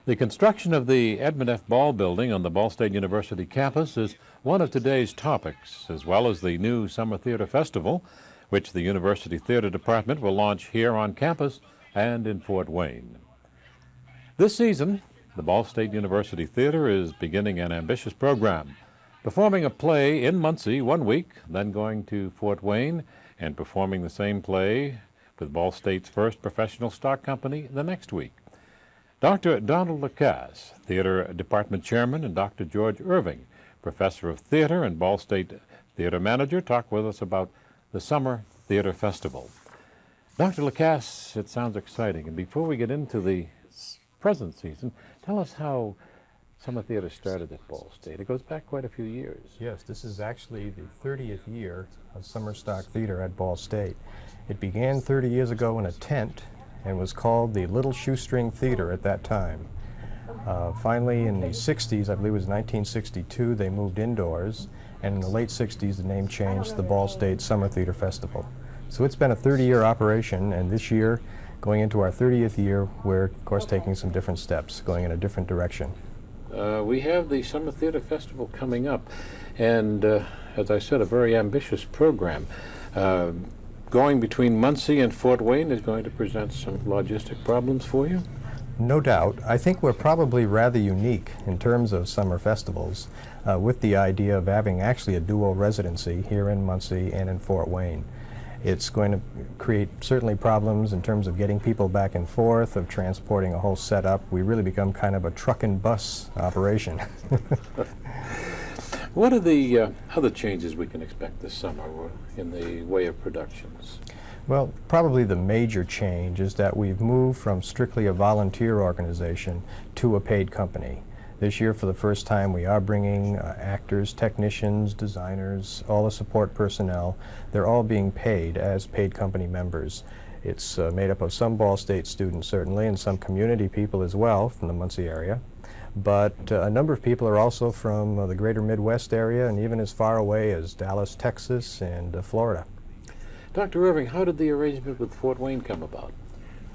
The construction of the Edmund F. Ball building on the Ball State University campus is one of today's topics, as well as the new Summer Theater Festival, which the University Theater Department will launch here on campus and in Fort Wayne. This season, the Ball State University Theater is beginning an ambitious program, performing a play in Muncie one week, then going to Fort Wayne and performing the same play with Ball State's first professional stock company the next week. Dr. Donald LaCasse, Theater Department Chairman, and Dr. George Irving, Professor of Theater and Ball State Theater Manager, talk with us about the Summer Theater Festival. Dr. LaCasse, it sounds exciting. And before we get into the present season, tell us how Summer Theater started at Ball State. It goes back quite a few years. Yes, this is actually the 30th year of Summer Stock Theater at Ball State. It began 30 years ago in a tent and was called the Little Shoestring Theater at that time. Finally, in the 60s, I believe it was 1962, they moved indoors, and in the late 60s, the name changed to the Ball State Summer Theater Festival. So it's been a 30-year operation, and this year, going into our 30th year, we're, of course, taking some different steps, going in a different direction. We have the Summer Theater Festival coming up, and as I said, a very ambitious program. Going between Muncie and Fort Wayne is going to present some logistic problems for you? No doubt. I think we're probably rather unique in terms of summer festivals with the idea of having actually a dual residency here in Muncie and in Fort Wayne. It's going to create certainly problems in terms of getting people back and forth, of transporting a whole setup. We really become kind of a truck and bus operation. What are the other changes we can expect this summer in the way of productions? Well, probably the major change is that we've moved from strictly a volunteer organization to a paid company. This year, for the first time, we are bringing actors, technicians, designers, all the support personnel. They're all being paid as paid company members. It's made up of some Ball State students, certainly, and some community people as well from the Muncie area. But a number of people are also from the greater Midwest area and even as far away as Dallas, Texas, and Florida. Dr. Irving, how did the arrangement with Fort Wayne come about?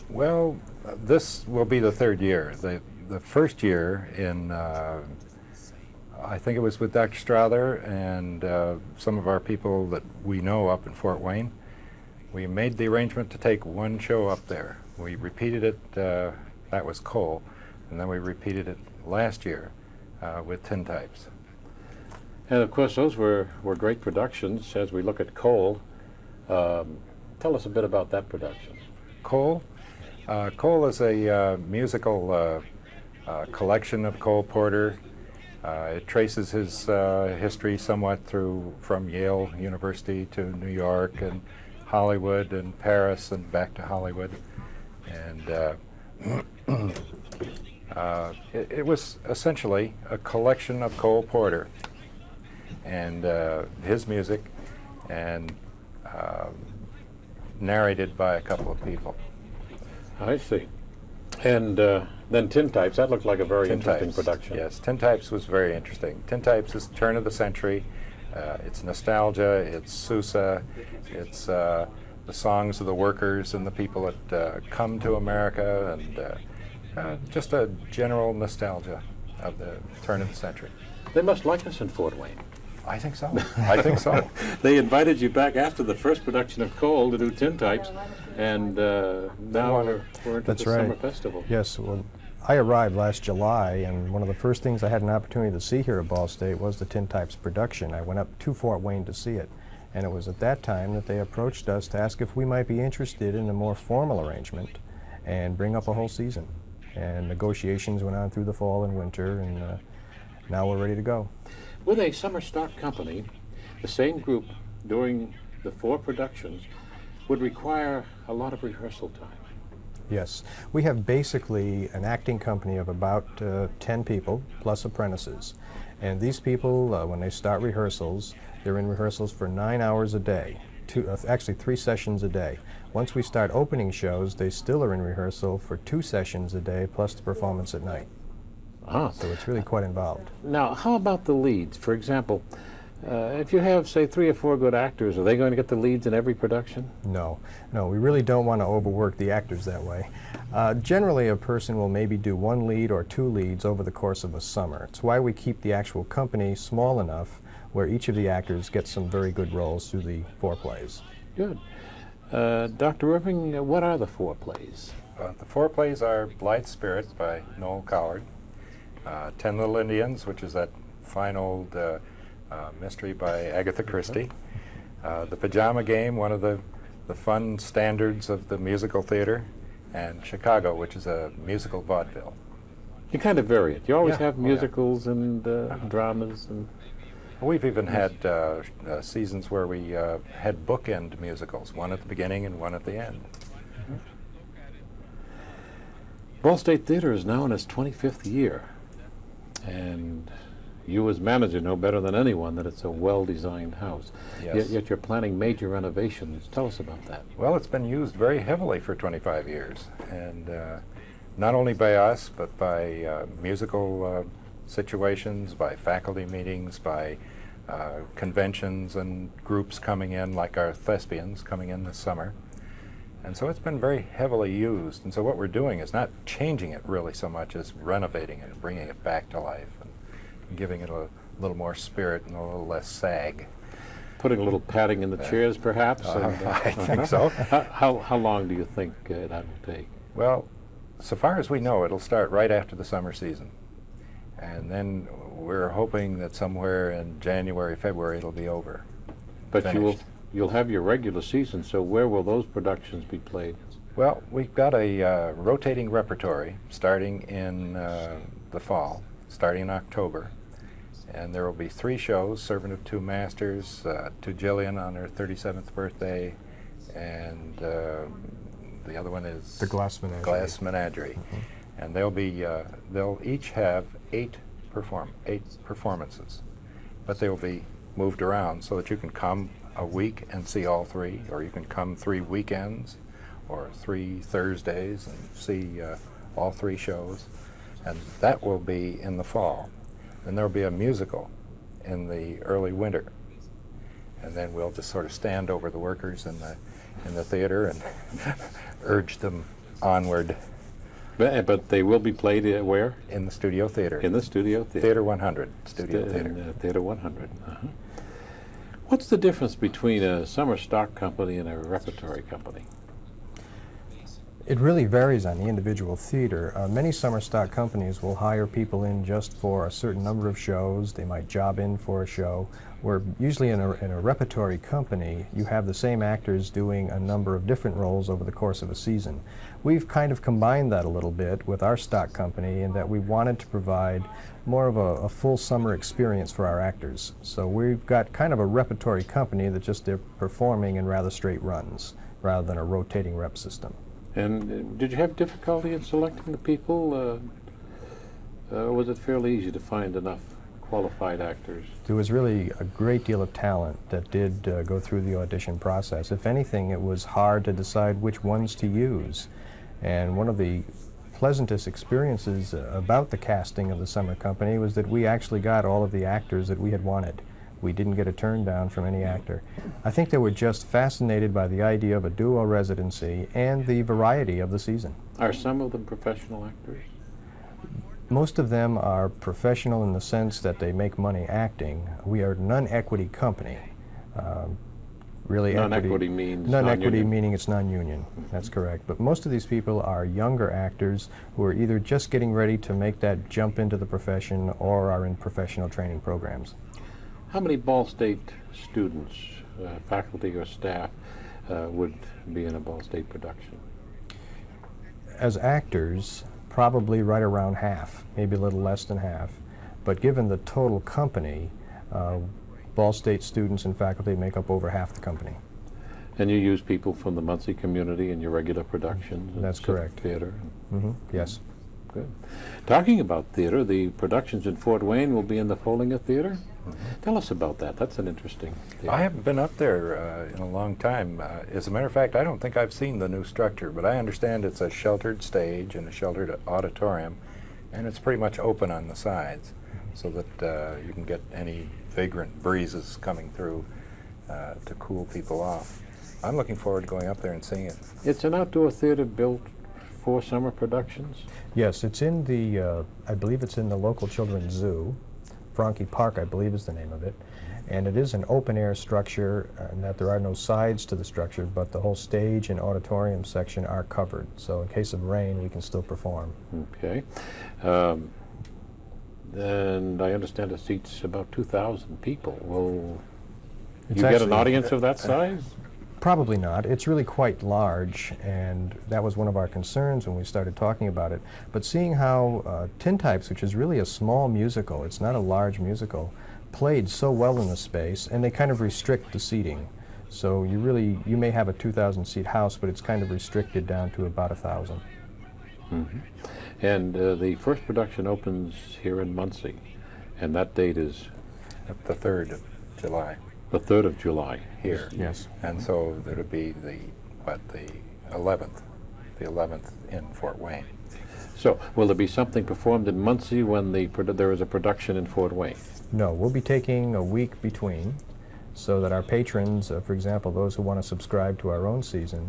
Well, this will be the third year. The first year in, I think it was with Dr. Strother and some of our people that we know up in Fort Wayne. We made the arrangement to take one show up there. We repeated it, that was Cole, and then we repeated it last year with Tintypes. And of course, those were great productions. As we look at Cole, tell us a bit about that production. Cole? Cole is a musical collection of Cole Porter. It traces his history somewhat from Yale University to New York and Hollywood and Paris and back to Hollywood. And it was essentially a collection of Cole Porter and his music, and narrated by a couple of people. I see. And then Tintypes, that looked like a very interesting production. Yes, Tintypes was very interesting. Tintypes is turn of the century. It's nostalgia, it's Sousa, it's the songs of the workers and the people that come to America, and just a general nostalgia of the turn of the century. They must like us in Fort Wayne. I think so. I think so. They invited you back after the first production of Cole to do Tintypes, and now we're into the Summer Festival. Yes, well, I arrived last July, and one of the first things I had an opportunity to see here at Ball State was the Tintypes production. I went up to Fort Wayne to see it, and it was at that time that they approached us to ask if we might be interested in a more formal arrangement and bring up a whole season. And negotiations went on through the fall and winter, and now we're ready to go. With a summer stock company, the same group doing the 4 productions would require a lot of rehearsal time. Yes. We have basically an acting company of about 10 people, plus apprentices. And these people, when they start rehearsals, they're in rehearsals for 9 hours a day, actually 3 sessions a day. Once we start opening shows, they still are in rehearsal for 2 sessions a day, plus the performance at night. So it's really quite involved. Now, how about the leads? For example, If you have, say, 3 or 4 good actors, are they going to get the leads in every production? No, we really don't want to overwork the actors that way. Generally, a person will maybe do 1 lead or 2 leads over the course of a summer. It's why we keep the actual company small enough where each of the actors gets some very good roles through the 4 plays. Good. Dr. Irving, what are the 4 plays? The 4 plays are Blithe Spirit by Noel Coward, 10 Little Indians, which is that fine old mystery by Agatha Christie, The Pajama Game, one of the fun standards of the musical theater, and Chicago, which is a musical vaudeville. You kind of vary it. You always Yeah. have musicals and dramas. And We've even had seasons where we had bookend musicals, one at the beginning and one at the end. Ball State Theater is now in its 25th year, and you as manager know better than anyone that it's a well-designed house. Yes. Yet you're planning major renovations. Tell us about that. Well, it's been used very heavily for 25 years, and not only by us, but by musical situations, by faculty meetings, by conventions and groups coming in, like our thespians coming in this summer. And so it's been very heavily used, and so what we're doing is not changing it really so much as renovating it and bringing it back to life and giving it a little more spirit and a little less sag. Putting a little padding in the chairs, perhaps? I think so. How long do you think that will take? Well, so far as we know, it'll start right after the summer season. And then we're hoping that somewhere in January, February, it'll be over. But finished. you'll have your regular season, so where will those productions be played? Well, we've got a rotating repertory starting in the fall, starting in October. And there will be 3 shows, Servant of Two Masters, to Jillian on her 37th birthday, and the other one is The Glass Menagerie. Glass Menagerie. Mm-hmm. And they'll each have 8 performances, but they will be moved around so that you can come a week and see all 3, or you can come 3 weekends or 3 Thursdays and see all 3 shows, and that will be in the fall. Then there will be a musical in the early winter, and then we'll just sort of stand over the workers in the theater and urge them onward. But they will be played where? In the studio theater. In the studio theater. Theater 100, studio theater. Theater 100. What's the difference between a summer stock company and a repertory company? It really varies on the individual theater. Many summer stock companies will hire people in just for a certain number of shows. They might job in for a show, where usually in a repertory company, you have the same actors doing a number of different roles over the course of a season. We've kind of combined that a little bit with our stock company in that we wanted to provide more of a full summer experience for our actors. So we've got kind of a repertory company that just they're performing in rather straight runs rather than a rotating rep system. And did you have difficulty in selecting the people? Or was it fairly easy to find enough qualified actors? There was really a great deal of talent that did go through the audition process. If anything, it was hard to decide which ones to use. And one of the pleasantest experiences about the casting of the summer company was that we actually got all of the actors that we had wanted. We didn't get a turn down from any actor. I think they were just fascinated by the idea of a duo residency and the variety of the season. Are some of them professional actors? Most of them are professional in the sense that they make money acting. We are a non-equity company. Really, non-equity means non-equity meaning it's non-union. That's correct. But most of these people are younger actors who are either just getting ready to make that jump into the profession or are in professional training programs. How many Ball State students, faculty or staff, would be in a Ball State production? As actors, probably right around half, maybe a little less than half. But given the total company, Ball State students and faculty make up over half the company. And you use people from the Muncie community in your regular productions? That's correct. Theater? Mm-hmm. Yes. Good. Talking about theater, the productions in Fort Wayne will be in the Folinga Theater. Mm-hmm. Tell us about that. That's an interesting theater. I haven't been up there in a long time. As a matter of fact, I don't think I've seen the new structure, but I understand it's a sheltered stage and a sheltered auditorium, and it's pretty much open on the sides. so that you can get any vagrant breezes coming through to cool people off. I'm looking forward to going up there and seeing it. It's an outdoor theater built for summer productions? Yes, it's in the, I believe it's in the local children's zoo. Franke Park, I believe, is the name of it. And it is an open-air structure, and that there are no sides to the structure, but the whole stage and auditorium section are covered. So in case of rain, we can still perform. Okay. And I understand it seats about 2,000 people. Will you get an audience of that size? Probably not. It's really quite large, and that was one of our concerns when we started talking about it. But seeing how Tintypes, which is really a small musical, it's not a large musical, played so well in the space, and they kind of restrict the seating. So you may have a 2,000 seat house, but it's kind of restricted down to about 1,000. Mm-hmm. And the first production opens here in Muncie, and that date is? The 3rd of July. The 3rd of July. Here. Yes. And so there would be the 11th. The 11th in Fort Wayne. So will there be something performed in Muncie when there is a production in Fort Wayne? No, we'll be taking a week between, so that our patrons, for example, those who want to subscribe to our own season,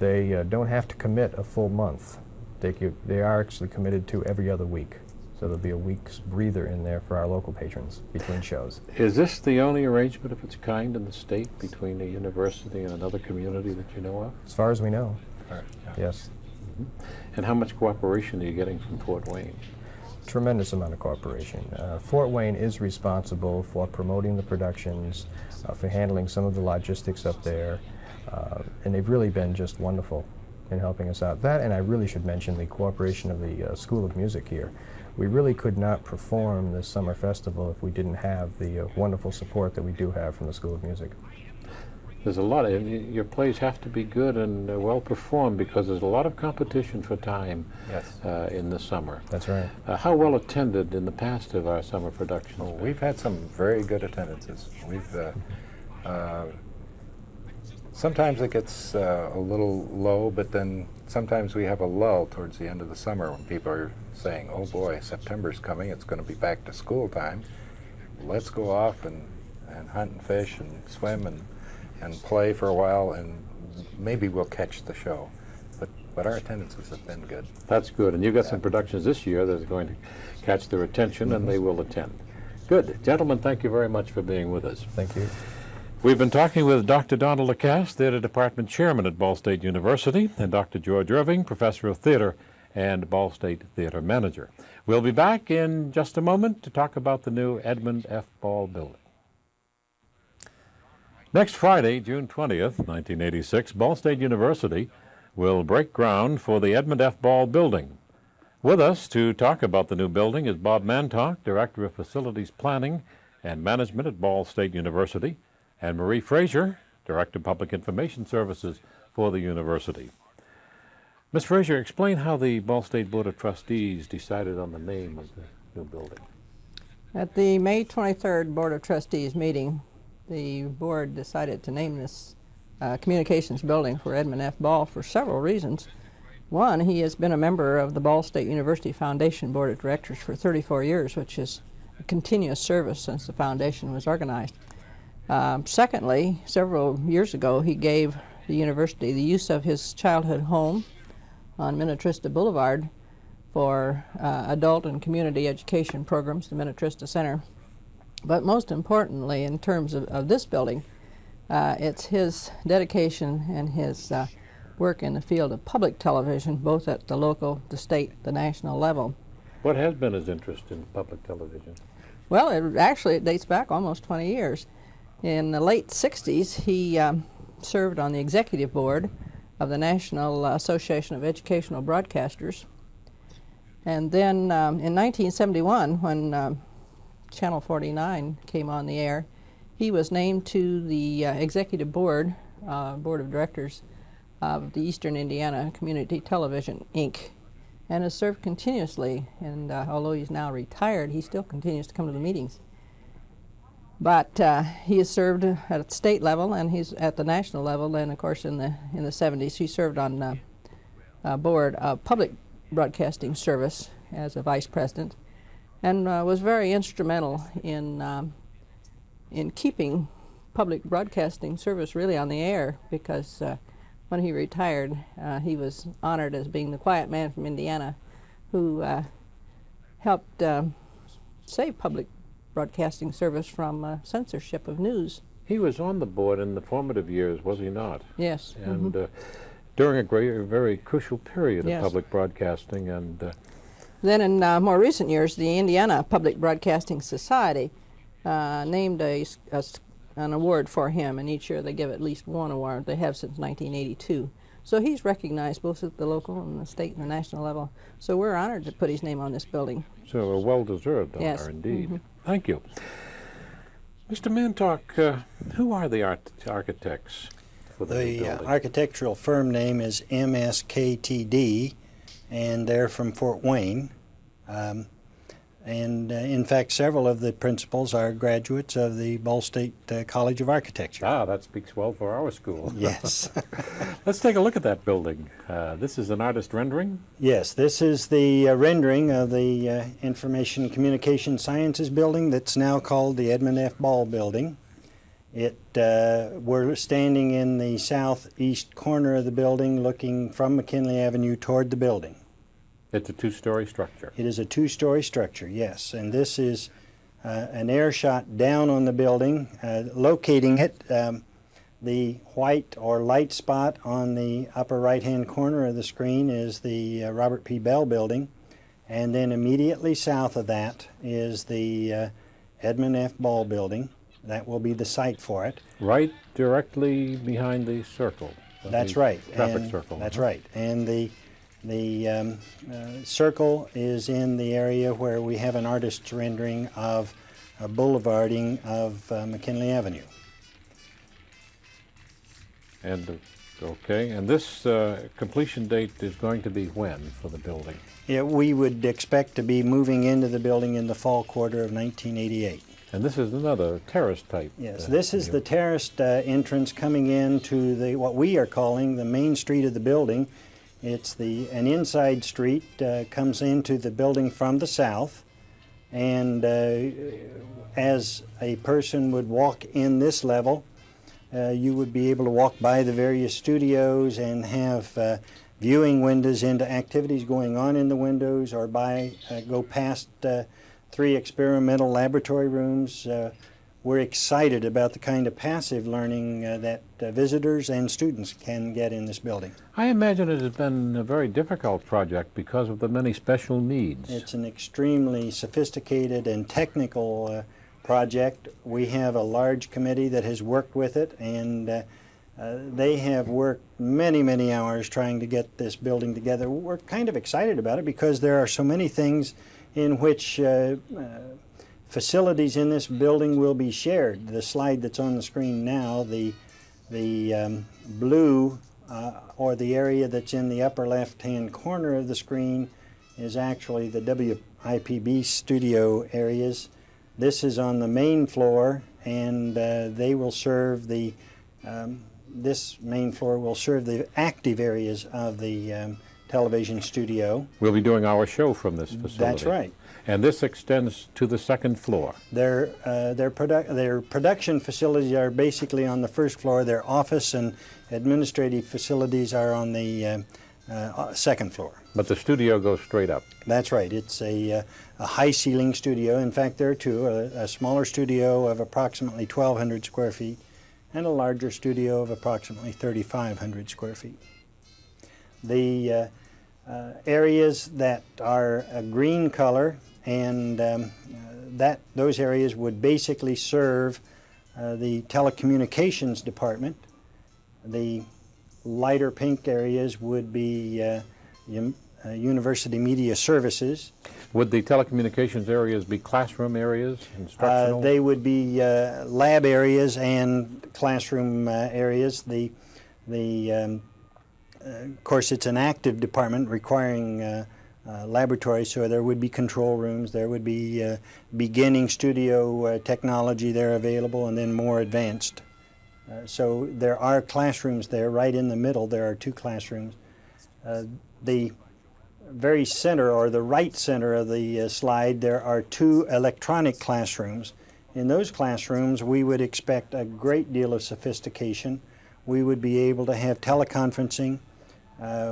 they don't have to commit a full month. They are actually committed to every other week. So there'll be a week's breather in there for our local patrons between shows. Is this the only arrangement of its kind in the state between a university and another community that you know of? As far as we know, Yeah. yes. Mm-hmm. And how much cooperation are you getting from Fort Wayne? Tremendous amount of cooperation. Fort Wayne is responsible for promoting the productions, for handling some of the logistics up there, and they've really been just wonderful in helping us out. That, and I really should mention the cooperation of the School of Music here. We really could not perform this summer festival if we didn't have the wonderful support that we do have from the School of Music. There's a lot of, your plays have to be good and well performed because there's a lot of competition for time. Yes. In the summer. That's right. How well attended in the past of our summer productions? Well, we've had some very good attendances. Sometimes it gets a little low, but then sometimes we have a lull towards the end of the summer when people are saying, oh boy, September's coming, it's going to be back to school time. Let's go off and hunt and fish and swim and play for a while, and maybe we'll catch the show. But our attendances have been good. That's good. And you've got some productions this year that are going to catch their attention, and they will attend. Good. Gentlemen, thank you very much for being with us. Thank you. We've been talking with Dr. Donald LaCasse, Theater Department Chairman at Ball State University, and Dr. George Irving, Professor of Theater and Ball State Theater Manager. We'll be back in just a moment to talk about the new Edmund F. Ball building. Next Friday, June 20th, 1986, Ball State University will break ground for the Edmund F. Ball building. With us to talk about the new building is Bob Mantock, Director of Facilities Planning and Management at Ball State University, and Marie Fraser, Director of Public Information Services for the university. Ms. Fraser, explain how the Ball State Board of Trustees decided on the name of the new building. At the May 23rd Board of Trustees meeting, the board decided to name this communications building for Edmund F. Ball for several reasons. One, he has been a member of the Ball State University Foundation Board of Directors for 34 years, which is a continuous service since the foundation was organized. Secondly, several years ago, he gave the university the use of his childhood home on Minnetrista Boulevard for adult and community education programs, the Minnetrista Center. But most importantly, in terms of this building, it's his dedication and his work in the field of public television, both at the local, the state, the national level. What has been his interest in public television? Well, it dates back almost 20 years. In the late 60s, he served on the executive board of the National Association of Educational Broadcasters. And then in 1971, when Channel 49 came on the air, he was named to the executive board, board of directors of the Eastern Indiana Community Television, Inc., and has served continuously. And although he's now retired, he still continues to come to the meetings. But he has served at state level, and he's at the national level. And of course, in the 70s, he served on a board of public broadcasting service as a vice president. and was very instrumental in keeping public broadcasting service really on the air, because when he retired, he was honored as being the quiet man from Indiana who helped save public broadcasting service from censorship of news. He was on the board in the formative years, was he not? Yes. And during a very crucial period Yes. of public broadcasting. And Then in more recent years, the Indiana Public Broadcasting Society named an award for him, and each year they give at least one award. They have since 1982. So he's recognized both at the local and the state and the national level. So we're honored to put his name on this building. so a well-deserved honor, Yes. indeed. Thank you. Mr. Mantock, who are the architects for the new The building? architectural firm name is MSKTD, and they're from Fort Wayne. In fact, several of the principals are graduates of the Ball State College of Architecture. Ah, that speaks well for our school. Yes. Let's take a look at that building. This is an artist rendering. Yes, this is the rendering of the Information Communication Sciences building that's now called the Edmund F. Ball building. We're standing in the southeast corner of the building looking from McKinley Avenue toward the building. It's a two-story structure. It is a two-story structure, yes, and this is an air shot down on the building, locating it. The white or light spot on the upper right-hand corner of the screen is the Robert P. Bell building, and then immediately south of that is the Edmund F. Ball building. That will be the site for it. Right directly behind the circle. That's the right. Traffic and circle. That's right. And the circle is in the area where we have an artist's rendering of a boulevarding of McKinley Avenue. And okay, and this completion date is going to be when for the building? Yeah, we would expect to be moving into the building in the fall quarter of 1988. And this is another terrace type. Yes, this is the terraced entrance coming into the what we are calling the main street of the building. It's an inside street, comes into the building from the south, and as a person would walk in this level, you would be able to walk by the various studios and have viewing windows into activities going on in the windows, or go past 3 experimental laboratory rooms. We're excited about the kind of passive learning that visitors and students can get in this building. I imagine it has been a very difficult project because of the many special needs. It's an extremely sophisticated and technical project. We have a large committee that has worked with it, and they have worked many, many hours trying to get this building together. We're kind of excited about it because there are so many things in which facilities in this building will be shared. The slide that's on the screen now, the blue or the area that's in the upper left-hand corner of the screen is actually the WIPB studio areas. This is on the main floor, and they will serve the this main floor will serve the active areas of the television studio. We'll be doing our show from this facility. That's right. And this extends to the second floor. Their production facilities are basically on the first floor. Their office and administrative facilities are on the second floor. But the studio goes straight up. That's right. It's a high ceiling studio. In fact, there are two, a smaller studio of approximately 1,200 square feet and a larger studio of approximately 3,500 square feet. The areas that are a green color, and those areas would basically serve the telecommunications department. The lighter pink areas would be University Media Services. Would the telecommunications areas be classroom areas, instructional? They would be lab areas and classroom areas. Of course, it's an active department requiring laboratories, so there would be control rooms, there would be beginning studio technology there available, and then more advanced. So there are classrooms there. Right in the middle there are 2 classrooms. The very center, or the right center of the slide, there are 2 electronic classrooms. In those classrooms, we would expect a great deal of sophistication. We would be able to have teleconferencing.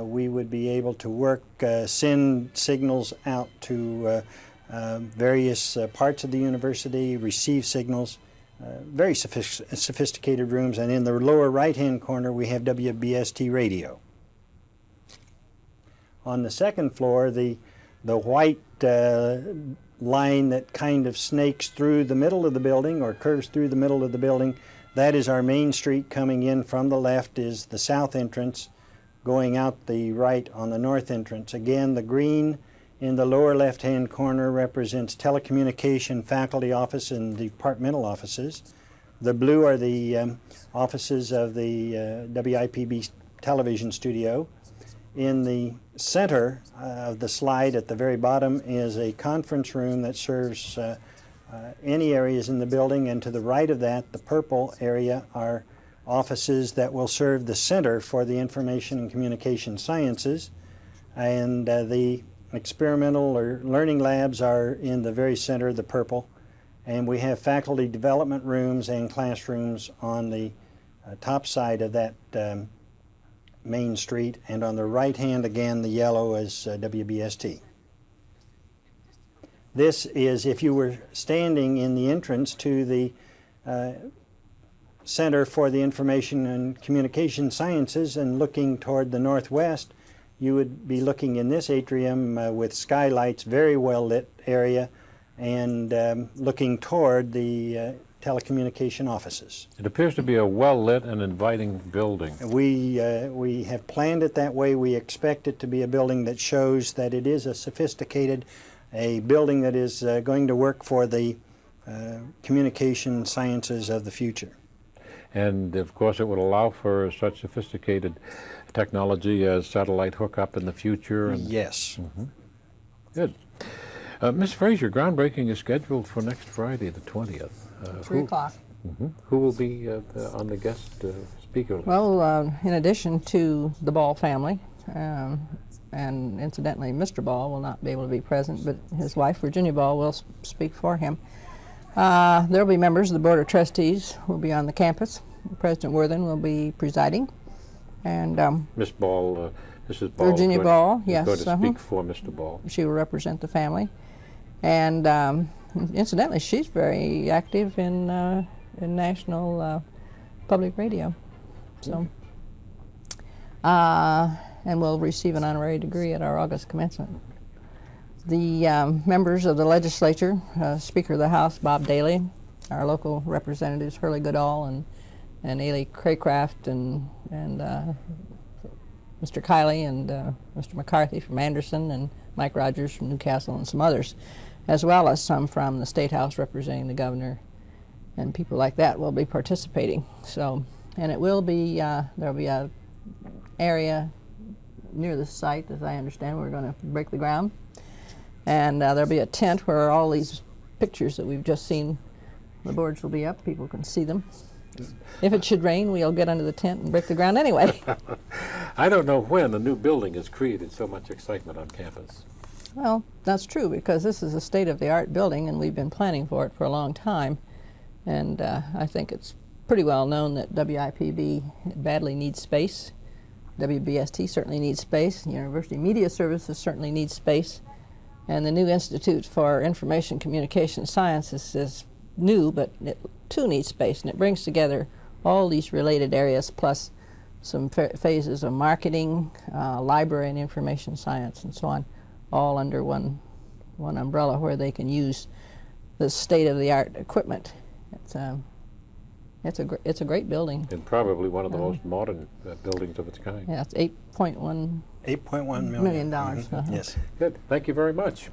We would be able to work, send signals out to various parts of the university, receive signals. Very sophisticated rooms. And in the lower right-hand corner, we have WBST radio. On the second floor, the white line that kind of snakes through the middle of the building, or curves through the middle of the building, that is our main street. Coming in from the left is the south entrance, going out the right on the north entrance. Again, the green in the lower left-hand corner represents telecommunication, faculty office, and departmental offices. The blue are the offices of the WIPB television studio. In the center of the slide at the very bottom is a conference room that serves any areas in the building, and to the right of that, the purple area, are offices that will serve the Center for the Information and Communication Sciences, and the experimental or learning labs are in the very center, the purple, and we have faculty development rooms and classrooms on the top side of that main street, and on the right hand again the yellow is WBST. This is, if you were standing in the entrance to the Center for the Information and Communication Sciences and looking toward the northwest, you would be looking in this atrium with skylights, very well lit area, and looking toward the telecommunication offices. It appears to be a well-lit and inviting building. We have planned it that way. We expect it to be a building that shows that it is a sophisticated, a building that is going to work for the communication sciences of the future. And of course it would allow for such sophisticated technology as satellite hookup in the future. And yes. Good. Ms. Fraser, groundbreaking is scheduled for next Friday, the 20th. 3 o'clock. Who will be on the guest speaker list? Well, in addition to the Ball family, and incidentally, Mr. Ball will not be able to be present, but his wife, Virginia Ball, will speak for him. There will be members of the Board of Trustees who will be on the campus. President Worthen will be presiding. And Miss Ball, Mrs. Ball, Virginia Ball, yes, going to speak for Mr. Ball. She will represent the family. And incidentally, she's very active in national public radio. So, and will receive an honorary degree at our August commencement. The members of the legislature, Speaker of the House, Bob Daley, our local representatives, Hurley Goodall and Ailey Craycraft, and Mr. Kiley and Mr. McCarthy from Anderson, and Mike Rogers from Newcastle, and some others, as well as some from the State House representing the governor, and people like that will be participating. So, and it will be, there'll be a area near the site, as I understand. We're going to break the ground. And there'll be a tent where all these pictures that we've just seen, the boards will be up, people can see them. If it should rain, we'll get under the tent and break the ground anyway. I don't know when a new building has created so much excitement on campus. Well, that's true, because this is a state-of-the-art building, and we've been planning for it for a long time. And I think it's pretty well known that WIPB badly needs space. WBST certainly needs space. University Media Services certainly needs space. And the new Institute for Information Communication Sciences is new, but it too needs space, and it brings together all these related areas, plus some phases of marketing, library and information science, and so on, all under one umbrella where they can use the state-of-the-art equipment. It's a great building. And probably one of the most modern buildings of its kind. Yeah, it's $8.1 million. Yes. Good. Thank you very much.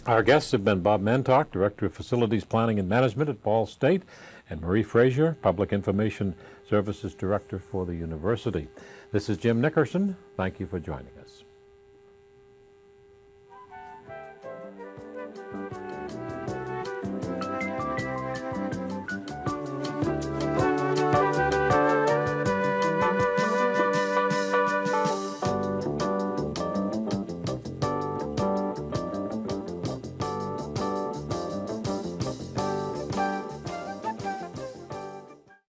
Our guests have been Bob Mantock, Director of Facilities Planning and Management at Ball State, and Marie Fraser, Public Information Services Director for the university. This is Jim Nickerson. Thank you for joining us.